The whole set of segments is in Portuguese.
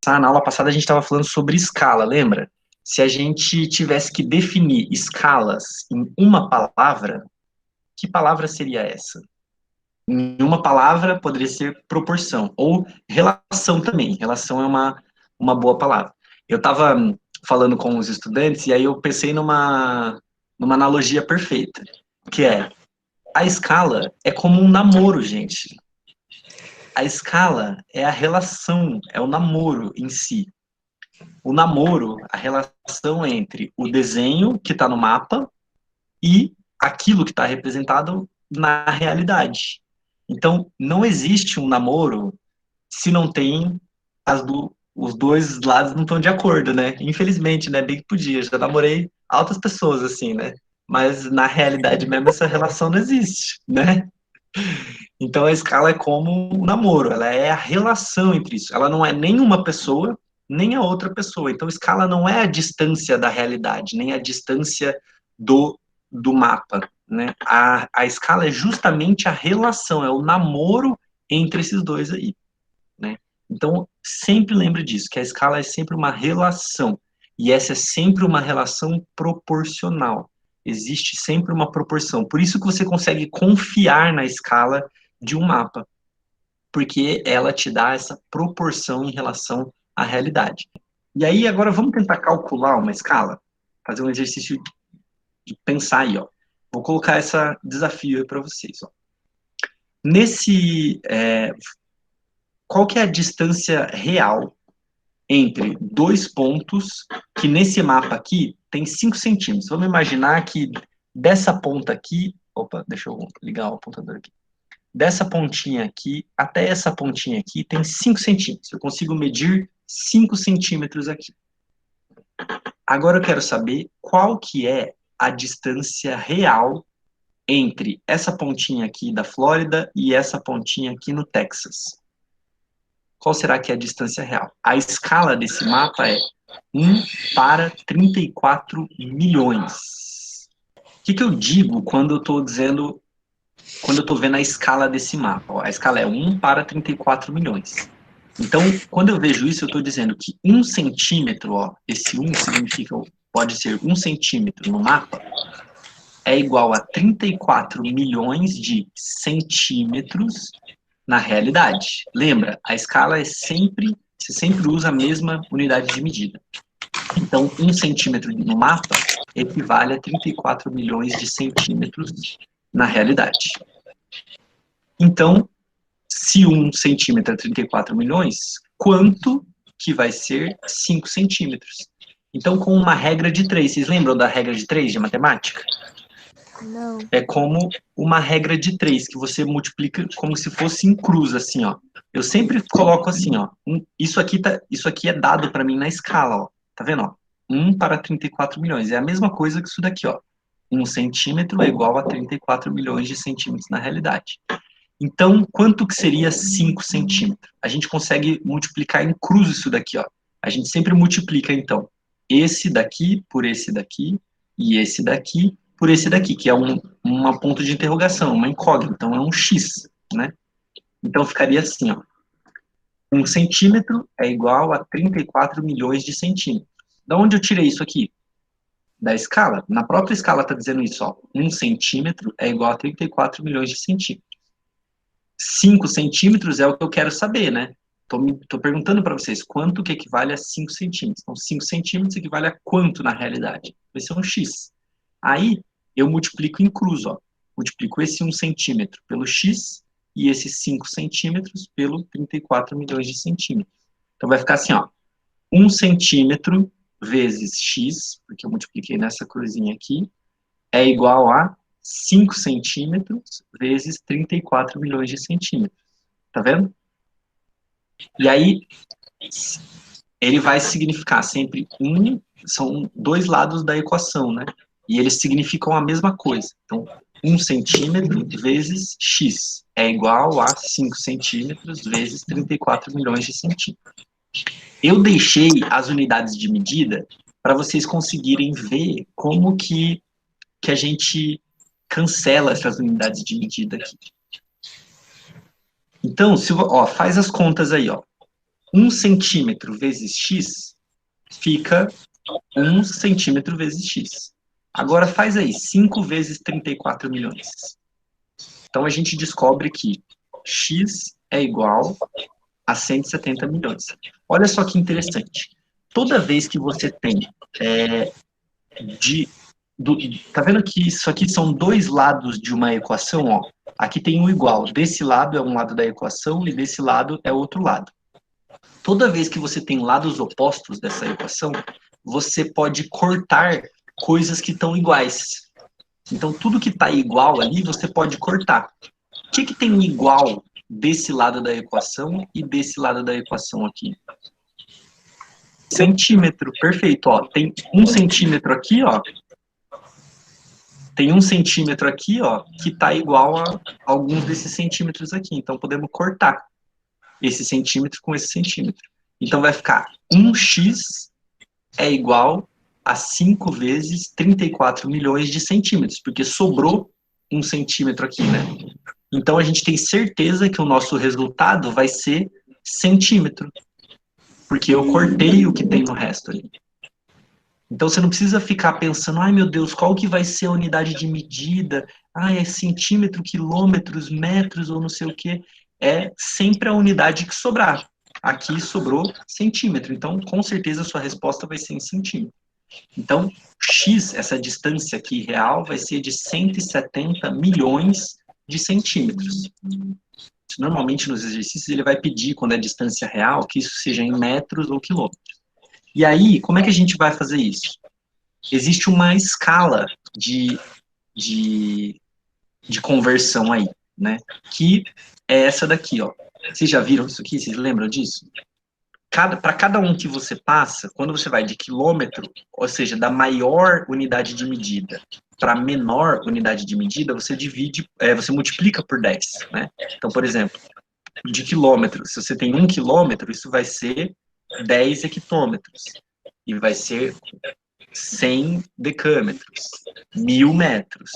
Na aula passada a gente estava falando sobre escala, lembra? Se a gente tivesse que definir escalas em uma palavra, que palavra seria essa? Em uma palavra poderia ser proporção, ou relação também. Relação é uma boa palavra. Eu estava falando com os estudantes e aí eu pensei numa analogia perfeita, que é, a escala é como um namoro, gente. A escala é a relação, é o namoro em si. O namoro, a relação entre o desenho que está no mapa e aquilo que está representado na realidade. Então, não existe um namoro se não tem os dois lados não estão de acordo, né? Infelizmente, né? Bem que podia. Já namorei altas pessoas assim, né? Mas na realidade mesmo essa relação não existe, né? Então a escala é como um namoro, ela é a relação entre isso. Ela não é nem uma pessoa, nem a outra pessoa. Então escala não é a distância da realidade, nem a distância do mapa, né? A escala é justamente a relação, é o namoro entre esses dois aí, né? Então sempre lembre disso, que a escala é sempre uma relação. E essa é sempre uma relação proporcional. Existe sempre uma proporção. Por isso que você consegue confiar na escala de um mapa, porque ela te dá essa proporção em relação à realidade. E aí, agora vamos tentar calcular uma escala, fazer um exercício de pensar aí, ó. Vou colocar esse desafio aí para vocês, ó. Qual que é a distância real entre dois pontos que nesse mapa aqui tem 5 centímetros? Vamos imaginar que dessa ponta aqui, opa, deixa eu ligar o apontador aqui. Dessa pontinha aqui até essa pontinha aqui tem 5 centímetros. Eu consigo medir 5 centímetros aqui. Agora eu quero saber qual que é a distância real entre essa pontinha aqui da Flórida e essa pontinha aqui no Texas. Qual será que é a distância real? A escala desse mapa é 1 para 34 milhões. O que eu digo quando eu estou dizendo, quando eu estou vendo a escala desse mapa? Ó, a escala é 1 para 34 milhões. Então, quando eu vejo isso, eu estou dizendo que 1 centímetro, ó, esse 1 significa, pode ser 1 centímetro no mapa, é igual a 34 milhões de centímetros na realidade. Lembra, a escala é sempre, você sempre usa a mesma unidade de medida. Então, 1 centímetro no mapa equivale a 34 milhões de centímetros na realidade. Então, se 1 centímetro é 34 milhões, quanto que vai ser 5 centímetros? Então, com uma regra de 3, vocês lembram da regra de 3 de matemática? Não. É como uma regra de 3, que você multiplica como se fosse em cruz, assim, ó. Eu sempre coloco assim, ó. Isso aqui é dado para mim na escala, ó. Tá vendo, ó? 1 para 34 milhões. É a mesma coisa que isso daqui, ó. 1 centímetro é igual a 34 milhões de centímetros na realidade. Então, quanto que seria 5 centímetros? A gente consegue multiplicar em cruz isso daqui, ó. A gente sempre multiplica, então, esse daqui por esse daqui e esse daqui por esse daqui, que é uma ponto de interrogação, uma incógnita, então é um x, né? Então ficaria assim, ó. 1 centímetro é igual a 34 milhões de centímetros. Da onde eu tirei isso aqui? Da escala. Na própria escala está dizendo isso, ó. 1 centímetro é igual a 34 milhões de centímetros. 5 centímetros é o que eu quero saber, né? Tô perguntando para vocês quanto que equivale a 5 centímetros. Então, 5 centímetros equivale a quanto na realidade? Vai ser um x. Aí, eu multiplico em cruz, ó. Multiplico esse 1 centímetro pelo x e esses 5 centímetros pelo 34 milhões de centímetros. Então, vai ficar assim, ó. 1 centímetro vezes x, porque eu multipliquei nessa cruzinha aqui, é igual a 5 centímetros vezes 34 milhões de centímetros. Tá vendo? E aí, ele vai significar sempre são dois lados da equação, né? E eles significam a mesma coisa. Então, 1 centímetro vezes x é igual a 5 centímetros vezes 34 milhões de centímetros. Eu deixei as unidades de medida para vocês conseguirem ver como que a gente cancela essas unidades de medida aqui. Então, faz as contas aí, ó. 1 centímetro vezes x fica 1 centímetro vezes x. Agora faz aí, 5 vezes 34 milhões. Então a gente descobre que x é igual a 170 milhões. Olha só que interessante. Toda vez que você tem tá vendo que isso aqui são dois lados de uma equação, ó? Aqui tem um igual. Desse lado é um lado da equação e desse lado é outro lado. Toda vez que você tem lados opostos dessa equação, você pode cortar coisas que estão iguais. Então, tudo que está igual ali, você pode cortar. O que tem igual desse lado da equação e desse lado da equação aqui? Centímetro, perfeito. Ó, tem 1 centímetro aqui, ó. Tem 1 centímetro aqui, ó, que está igual a alguns desses centímetros aqui. Então, podemos cortar esse centímetro com esse centímetro. Então, vai ficar 1x é igual a 5 vezes 34 milhões de centímetros, porque sobrou 1 centímetro aqui, né? Então, a gente tem certeza que o nosso resultado vai ser centímetro, porque eu cortei o que tem no resto ali. Então, você não precisa ficar pensando, ai meu Deus, qual que vai ser a unidade de medida? Ai, é centímetro, quilômetros, metros ou não sei o quê. É sempre a unidade que sobrar. Aqui sobrou centímetro. Então, com certeza, a sua resposta vai ser em centímetro. Então, x, essa distância aqui real, vai ser de 170 milhões de centímetros. Normalmente, nos exercícios, ele vai pedir, quando é distância real, que isso seja em metros ou quilômetros. E aí, como é que a gente vai fazer isso? Existe uma escala de conversão aí, né? Que é essa daqui, ó. Vocês já viram isso aqui? Vocês lembram disso? Para cada um que você passa, quando você vai de quilômetro, ou seja, da maior unidade de medida para a menor unidade de medida, você divide, você multiplica por 10, né? Então, por exemplo, de quilômetro, se você tem 1 quilômetro, isso vai ser 10 hectômetros. E vai ser 100 decâmetros, 1000 metros,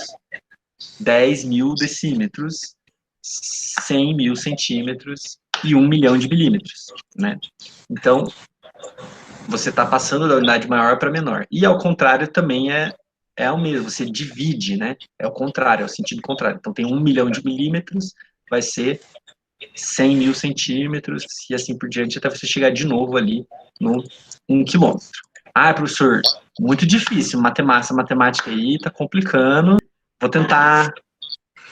10.000 decímetros, 100.000 centímetros e 1 milhão de milímetros, né? Então, você está passando da unidade maior para menor. E ao contrário também é o mesmo, você divide, né? É o contrário, é o sentido contrário. Então, tem 1 milhão de milímetros, vai ser 100.000 centímetros e assim por diante, até você chegar de novo ali no 1 quilômetro. Ah, professor, muito difícil, matemática aí tá complicando. Vou tentar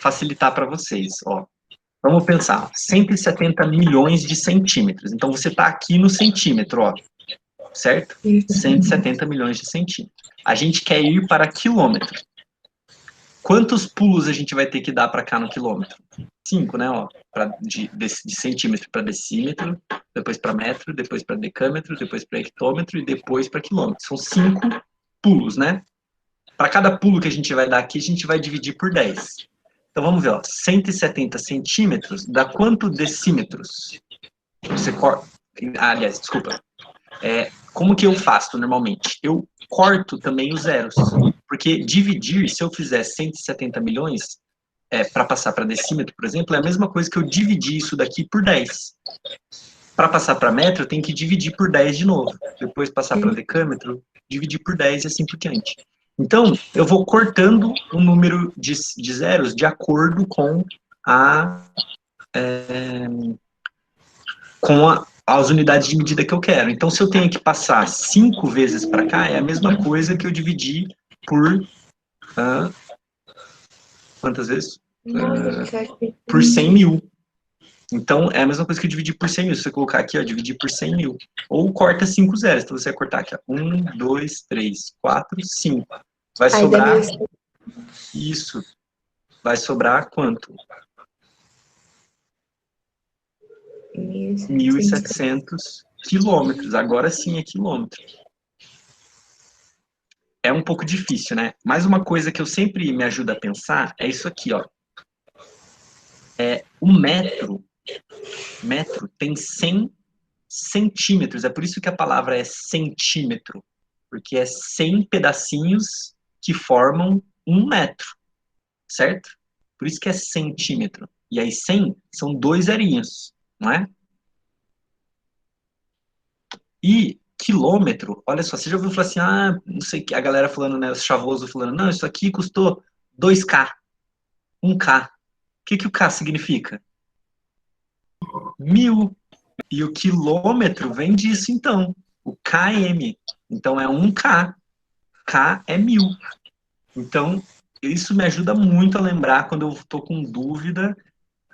facilitar para vocês, ó. Vamos pensar, 170 milhões de centímetros. Então, você está aqui no centímetro, ó, certo? 170 milhões de centímetros. A gente quer ir para quilômetro. Quantos pulos a gente vai ter que dar para cá no quilômetro? 5, né? Ó, de centímetro para decímetro, depois para metro, depois para decâmetro, depois para hectômetro e depois para quilômetro. São 5 pulos, né? Para cada pulo que a gente vai dar aqui, a gente vai dividir por 10. Então vamos ver, ó, 170 centímetros dá quanto decímetros? Você corta. Aliás, desculpa. Como que eu faço normalmente? Eu corto também os zeros. Porque dividir, se eu fizer 170 milhões, para passar para decímetro, por exemplo, é a mesma coisa que eu dividir isso daqui por 10. Para passar para metro, eu tenho que dividir por 10 de novo. Depois passar para decâmetro, dividir por 10 e assim por diante. Então, eu vou cortando o número de zeros de acordo com as unidades de medida que eu quero. Então, se eu tenho que passar 5 vezes para cá, é a mesma coisa que eu dividir por... quantas vezes? Por 100 mil. Então, é a mesma coisa que eu dividir por 100 mil. Se você colocar aqui, ó, dividir por 100 mil. Ou corta 5 zeros. Então, você vai cortar aqui, ó. 1, 2, 3, 4, 5. Vai sobrar... Isso. Vai sobrar quanto? 1.700 quilômetros. Agora sim é quilômetro. É um pouco difícil, né? Mas uma coisa que eu sempre me ajuda a pensar é isso aqui, ó. O metro tem 100 centímetros. É por isso que a palavra é centímetro. Porque é 100 pedacinhos que formam 1 metro. Certo? Por isso que é centímetro. E aí 100 são 2 zerinhos, não é? E quilômetro, olha só, você já ouviu falar assim, ah, não sei, a galera falando, né, os chavoso falando, não, isso aqui custou 2K, 1K. O que que o K significa? 1000. E o quilômetro vem disso, então. O km. Então, é 1K. K é 1000. Então, isso me ajuda muito a lembrar quando eu estou com dúvida.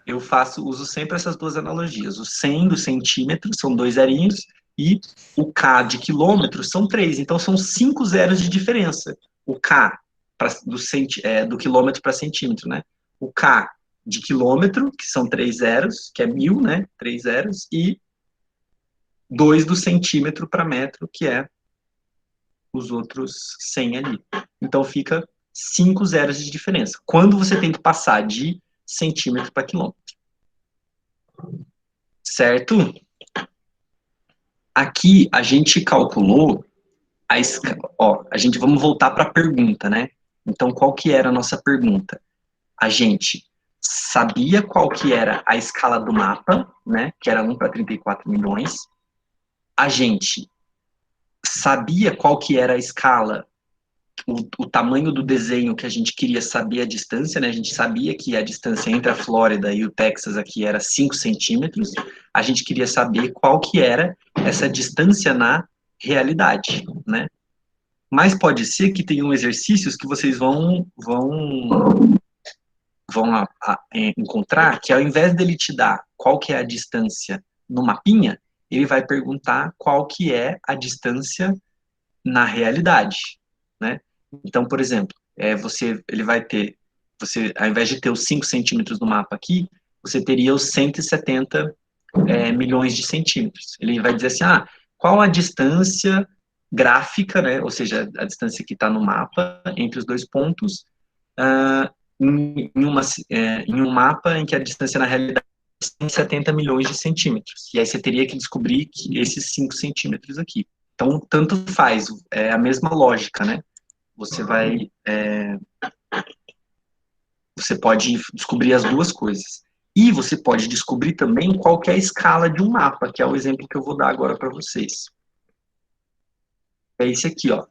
Eu uso sempre essas duas analogias. O 100 do centímetro são 2 zerinhos e o K de quilômetro são 3. Então, são 5 zeros de diferença. O K do quilômetro para centímetro, né? O K de quilômetro, que são 3 zeros, que é 1000, né? 3 zeros, e 2 do centímetro para metro, que é os outros 100 ali. Então, fica 5 zeros de diferença. Quando você tem que passar de centímetro para quilômetro. Certo? Aqui a gente calculou a escala. Ó, vamos voltar para a pergunta, né? Então, qual que era a nossa pergunta? A gente sabia qual que era a escala do mapa, né? Que era 1 para 34 milhões. A gente sabia qual que era a escala, o tamanho do desenho que a gente queria saber a distância, né? A gente sabia que a distância entre a Flórida e o Texas aqui era 5 centímetros. A gente queria saber qual que era essa distância na realidade, né? Mas pode ser que tenham exercícios que vocês vão encontrar que ao invés dele te dar qual que é a distância no mapinha, ele vai perguntar qual que é a distância na realidade, né? Então, por exemplo, ele vai ter, ao invés de ter os 5 centímetros no mapa aqui, você teria os 170 milhões de centímetros. Ele vai dizer assim, qual a distância gráfica, né? Ou seja, a distância que está no mapa entre os dois pontos, em um mapa em que a distância na realidade é 70 milhões de centímetros. E aí você teria que descobrir que esses 5 centímetros aqui. Então, tanto faz, é a mesma lógica, né? Você vai, você pode descobrir as duas coisas. E você pode descobrir também qual que é a escala de um mapa, que é o exemplo que eu vou dar agora para vocês. É esse aqui, ó.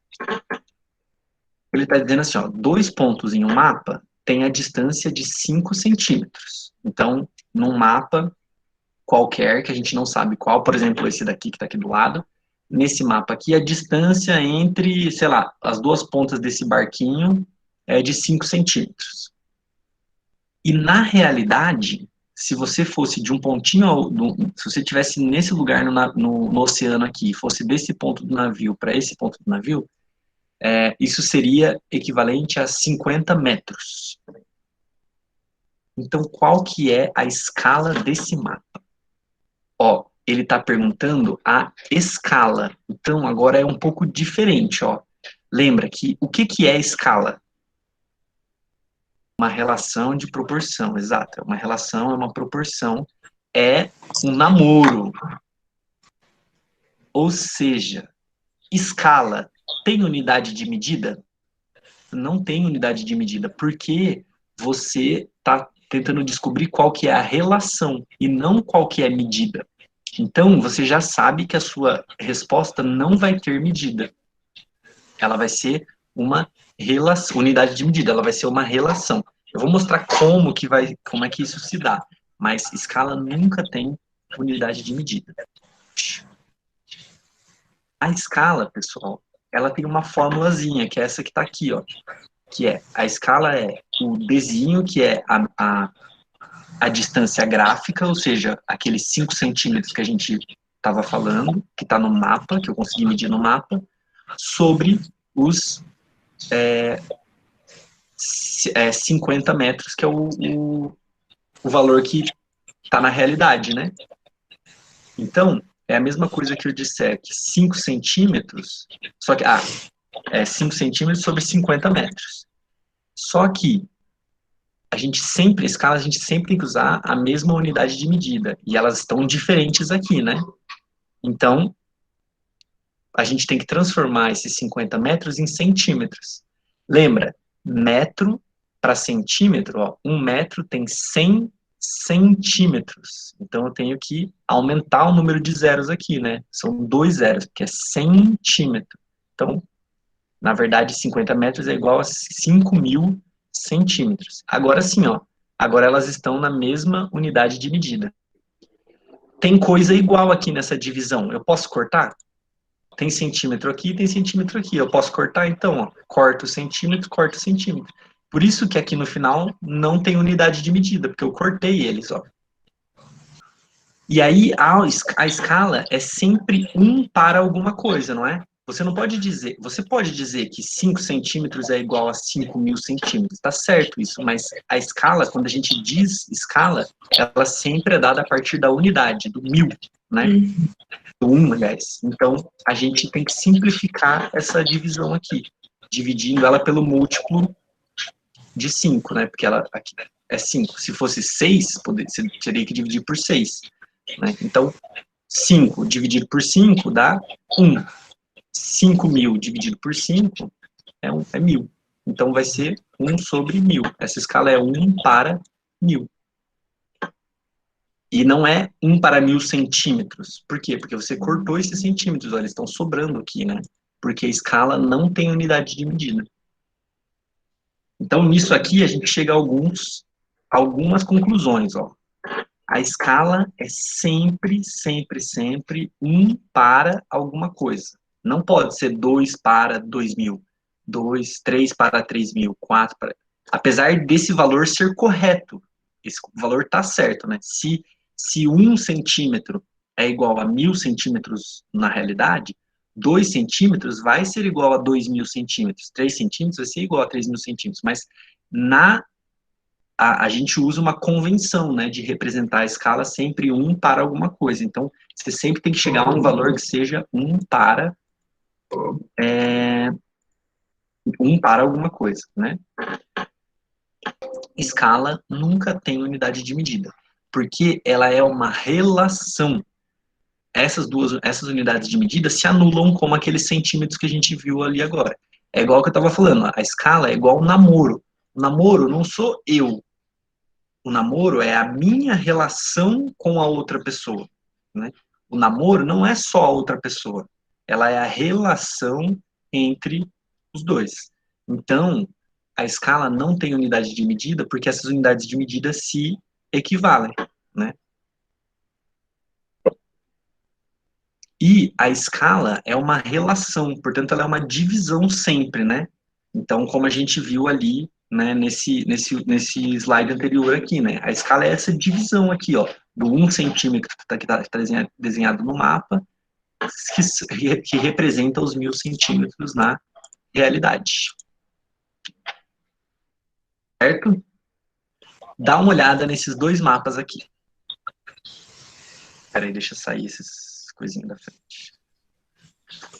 Ele está dizendo assim, ó, 2 pontos em um mapa tem a distância de 5 centímetros. Então, num mapa qualquer, que a gente não sabe qual, por exemplo, esse daqui que está aqui do lado, nesse mapa aqui, a distância entre, sei lá, as duas pontas desse barquinho é de 5 centímetros. E na realidade, se você fosse de um pontinho, se você estivesse nesse lugar no oceano aqui, fosse desse ponto do navio para esse ponto do navio, isso seria equivalente a 50 metros. Então, qual que é a escala desse mapa? Ó, ele está perguntando a escala. Então, agora é um pouco diferente, ó. Lembra que o que é escala? Uma relação de proporção, exato. Uma relação, é uma proporção. É um namoro. Ou seja, escala tem unidade de medida? Não tem unidade de medida, porque você está tentando descobrir qual que é a relação e não qual que é a medida. Então, você já sabe que a sua resposta não vai ter medida. Ela vai ser uma relação, unidade de medida, ela vai ser uma relação. Eu vou mostrar como é que isso se dá, mas escala nunca tem unidade de medida. A escala, pessoal, ela tem uma formulazinha, que é essa que está aqui, ó, a escala é o desenho, que é a distância gráfica, ou seja, aqueles 5 centímetros que a gente estava falando, que está no mapa, que eu consegui medir no mapa, sobre os 50 metros, que é o valor que está na realidade, né? Então, é a mesma coisa que eu disser que 5 centímetros, só que, 5 centímetros sobre 50 metros. Só que escala, a gente sempre tem que usar a mesma unidade de medida, e elas estão diferentes aqui, né? Então, a gente tem que transformar esses 50 metros em centímetros. Lembra, metro para centímetro, ó, 1 metro tem 100 centímetros. Então, eu tenho que aumentar o número de zeros aqui, né? São 2 zeros, porque é centímetro. Então, na verdade, 50 metros é igual a 5.000 centímetros. Agora sim, ó. Agora elas estão na mesma unidade de medida. Tem coisa igual aqui nessa divisão. Eu posso cortar? Tem centímetro aqui, tem centímetro aqui. Eu posso cortar? Então, ó, corto centímetro, corto centímetro. Por isso que aqui no final não tem unidade de medida, porque eu cortei eles, ó. E aí a escala é sempre 1 para alguma coisa, não é? Você não pode dizer, você pode dizer que 5 centímetros é igual a 5.000 centímetros, tá certo isso, mas a escala, quando a gente diz escala, ela sempre é dada a partir da unidade, do 1.000, né? Do 1, aliás. Então, a gente tem que simplificar essa divisão aqui, dividindo ela pelo múltiplo de 5, né? Porque ela aqui é 5. Se fosse 6, você teria que dividir por 6. Né? Então, 5 dividido por 5 dá 1. 5.000 dividido por 5 é 1.000. Então, vai ser 1 sobre 1.000. Essa escala é 1 para 1.000. E não é 1 para 1.000 centímetros. Por quê? Porque você cortou esses centímetros, ó, eles estão sobrando aqui, né? Porque a escala não tem unidade de medida. Então, nisso aqui, a gente chega a algumas conclusões, ó. A escala é sempre, sempre, sempre 1 para alguma coisa. Não pode ser 2 para 2.000, 3 para 3.000, 4 para... Apesar desse valor ser correto, esse valor está certo, né? Se 1 centímetro é igual a 1.000 centímetros na realidade, 2 centímetros vai ser igual a 2.000 centímetros, 3 centímetros vai ser igual a 3.000 centímetros, mas a gente usa uma convenção, né, de representar a escala sempre 1 para alguma coisa. Então, você sempre tem que chegar a um valor que seja 1 para 1 para alguma coisa, né? Escala nunca tem unidade de medida, porque ela é uma relação. Essas unidades de medida se anulam como aqueles centímetros que a gente viu ali agora. É igual que eu estava falando, a escala é igual ao namoro. O namoro não sou eu. O namoro é a minha relação com a outra pessoa, né? O namoro não é só a outra pessoa, ela é a relação entre os dois. Então, a escala não tem unidade de medida porque essas unidades de medida se equivalem, né? E a escala é uma relação, portanto, ela é uma divisão sempre, né? Então, como a gente viu ali, né, nesse slide anterior aqui, né? A escala é essa divisão aqui, ó, do 1 centímetro que tá desenhado no mapa, que representa os 1.000 centímetros na realidade. Certo? Dá uma olhada nesses dois mapas aqui. Peraí, deixa eu sair esses coisinhas da frente.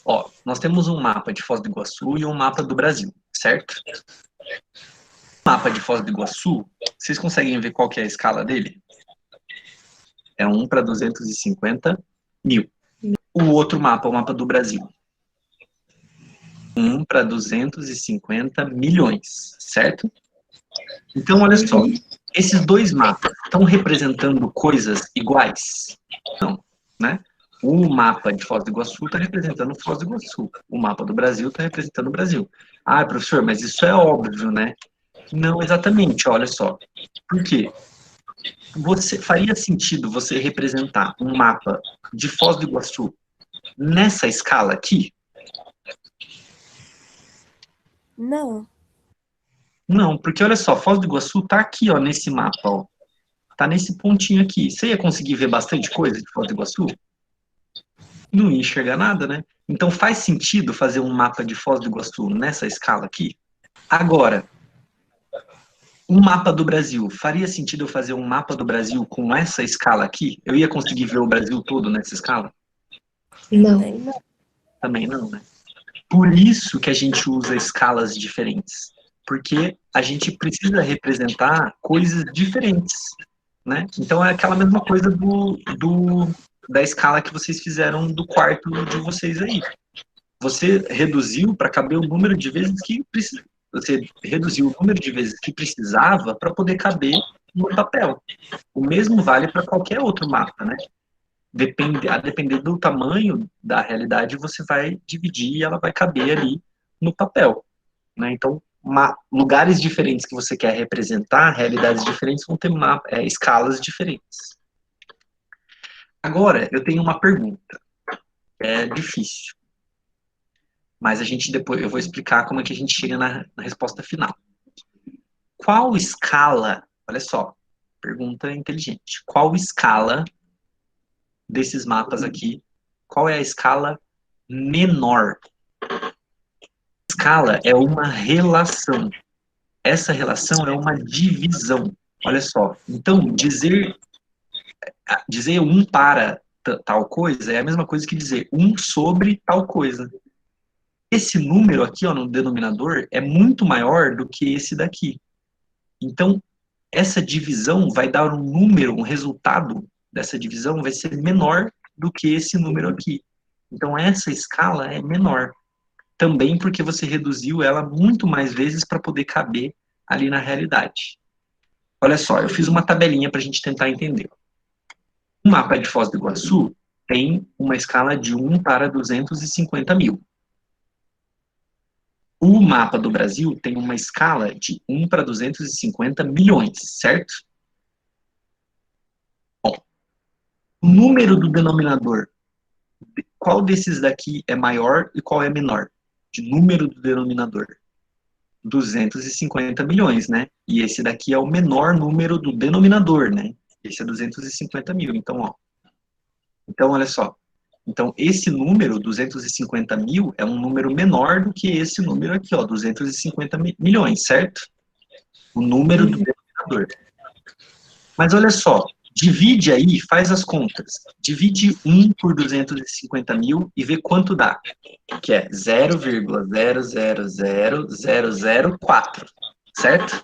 Ó, nós temos um mapa de Foz do Iguaçu e um mapa do Brasil, certo? O mapa de Foz do Iguaçu, vocês conseguem ver qual que é a escala dele? É 1 para 250.000. O outro mapa, o mapa do Brasil. 1 para 250 milhões, certo? Então, olha só, esses dois mapas estão representando coisas iguais? Não, né? O mapa de Foz do Iguaçu está representando Foz do Iguaçu. O mapa do Brasil está representando o Brasil. Ah, professor, mas isso é óbvio, né? Não exatamente, olha só. Por quê? Faria sentido você representar um mapa de Foz do Iguaçu nessa escala aqui? Não. Não, porque olha só, Foz do Iguaçu tá aqui, ó, nesse mapa, ó. Tá nesse pontinho aqui. Você ia conseguir ver bastante coisa de Foz do Iguaçu? Não ia enxergar nada, né? Então faz sentido fazer um mapa de Foz do Iguaçu nessa escala aqui? Agora, um mapa do Brasil. Faria sentido eu fazer um mapa do Brasil com essa escala aqui? Eu ia conseguir ver o Brasil todo nessa escala? Não. Também não, né? Por isso que a gente usa escalas diferentes. Porque a gente precisa representar coisas diferentes, né? Então é aquela mesma coisa da escala que vocês fizeram do quarto de vocês aí. Você reduziu para caber o número de vezes que precisava. Você reduziu o número de vezes que precisava para poder caber no papel. O mesmo vale para qualquer outro mapa, né? A depender do tamanho da realidade, você vai dividir e ela vai caber ali no papel, né? Então, lugares diferentes que você quer representar, realidades diferentes, vão ter escalas diferentes. Agora, eu tenho uma pergunta. É difícil. Mas depois eu vou explicar como é que a gente chega na resposta final. Qual escala, olha só, pergunta inteligente. Qual escala desses mapas aqui, qual é a escala menor? Escala é uma relação. Essa relação é uma divisão. Olha só. Então, dizer 1 para tal coisa é a mesma coisa que dizer 1 sobre tal coisa. Esse número aqui, ó, no denominador, é muito maior do que esse daqui. Então, essa divisão vai dar um número, um resultado dessa divisão vai ser menor do que esse número aqui. Então, essa escala é menor. Também porque você reduziu ela muito mais vezes para poder caber ali na realidade. Olha só, eu fiz uma tabelinha para a gente tentar entender. O mapa de Foz do Iguaçu tem uma escala de 1 para 250 mil. O mapa do Brasil tem uma escala de 1 para 250 milhões, certo? Bom, o número do denominador, qual desses daqui é maior e qual é menor? De número do denominador. 250 milhões, né? E esse daqui é o menor número do denominador, né? Esse é 250 mil. Então, ó. Então, olha só. Então, esse número, 250 mil, é um número menor do que esse número aqui, ó, 250 milhões, certo? O número do denominador. Mas olha só, divide aí, faz as contas. Divide 1 por 250 mil e vê quanto dá. Que é 0,000004, certo?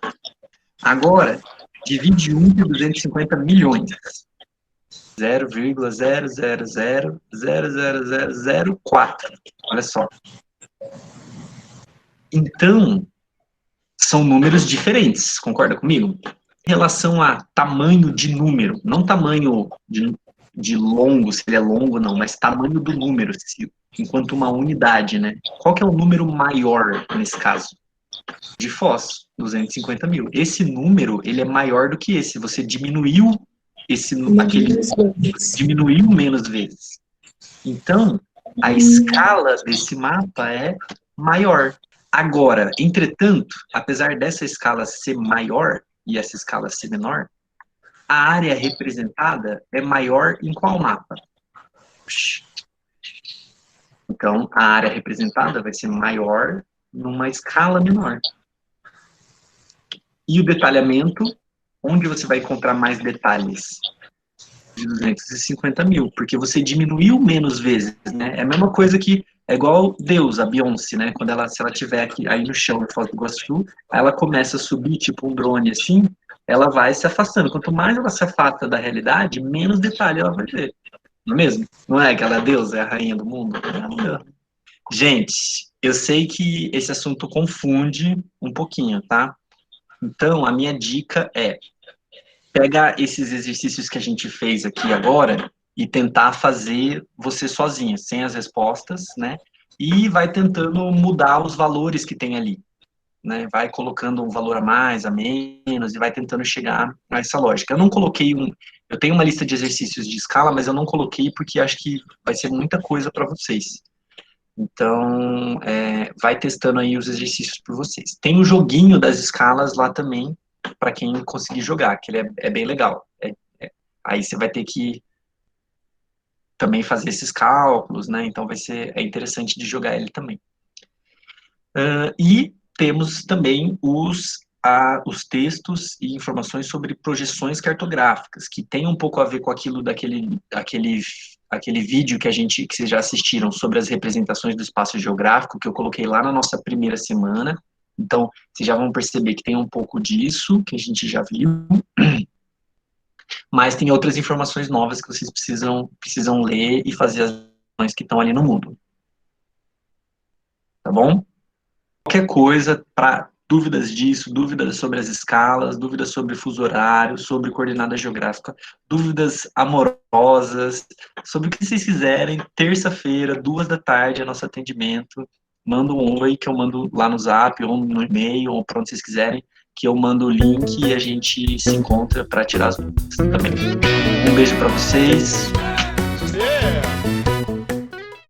Agora, divide 1 por 250 milhões. 0,000004. Olha só. Então, são números diferentes, concorda comigo? Em relação a tamanho de número, não tamanho de longo, se ele é longo não, mas tamanho do número, enquanto uma unidade, né? Qual que é o número maior nesse caso? De Foz, 250 mil. Esse número, ele é maior do que esse. Você diminuiu diminuiu menos vezes. Então, a escala desse mapa é maior. Agora, entretanto, apesar dessa escala ser maior e essa escala ser menor, a área representada é maior em qual mapa? Então, a área representada vai ser maior numa escala menor. E o detalhamento, onde você vai encontrar mais detalhes? De 250 mil, porque você diminuiu menos vezes, né? É a mesma coisa que, é igual Deus, a Beyoncé, né? Se ela tiver aqui, aí no chão, em Foz do Iguaçu, aí ela começa a subir, tipo um drone assim, ela vai se afastando. Quanto mais ela se afasta da realidade, menos detalhe ela vai ver. Não é mesmo? Não é que ela é Deus, é a rainha do mundo? Gente, eu sei que esse assunto confunde um pouquinho, tá? Então, a minha dica é pega esses exercícios que a gente fez aqui agora e tentar fazer você sozinha, sem as respostas, né? E vai tentando mudar os valores que tem ali, né? Vai colocando um valor a mais, a menos, e vai tentando chegar a essa lógica. Eu tenho uma lista de exercícios de escala, mas eu não coloquei porque acho que vai ser muita coisa para vocês. Então, vai testando aí os exercícios por vocês. Tem o joguinho das escalas lá também, para quem conseguir jogar, que ele é bem legal. Aí você vai ter que também fazer esses cálculos, né? Então é interessante de jogar ele também. E temos também os textos e informações sobre projeções cartográficas, que tem um pouco a ver com aquilo aquele vídeo que vocês já assistiram sobre as representações do espaço geográfico, que eu coloquei lá na nossa primeira semana. Então, vocês já vão perceber que tem um pouco disso, que a gente já viu. Mas tem outras informações novas que vocês precisam ler e fazer as ações que estão ali no Moodle. Tá bom? Qualquer coisa, dúvidas disso, dúvidas sobre as escalas, dúvidas sobre fuso horário, sobre coordenada geográfica, dúvidas amorosas, sobre o que vocês quiserem, terça-feira, 2 da tarde, é nosso atendimento. Manda um oi que eu mando lá no Zap, ou no e-mail, ou para onde vocês quiserem, que eu mando o link e a gente se encontra para tirar as dúvidas também. Um beijo para vocês. Yeah.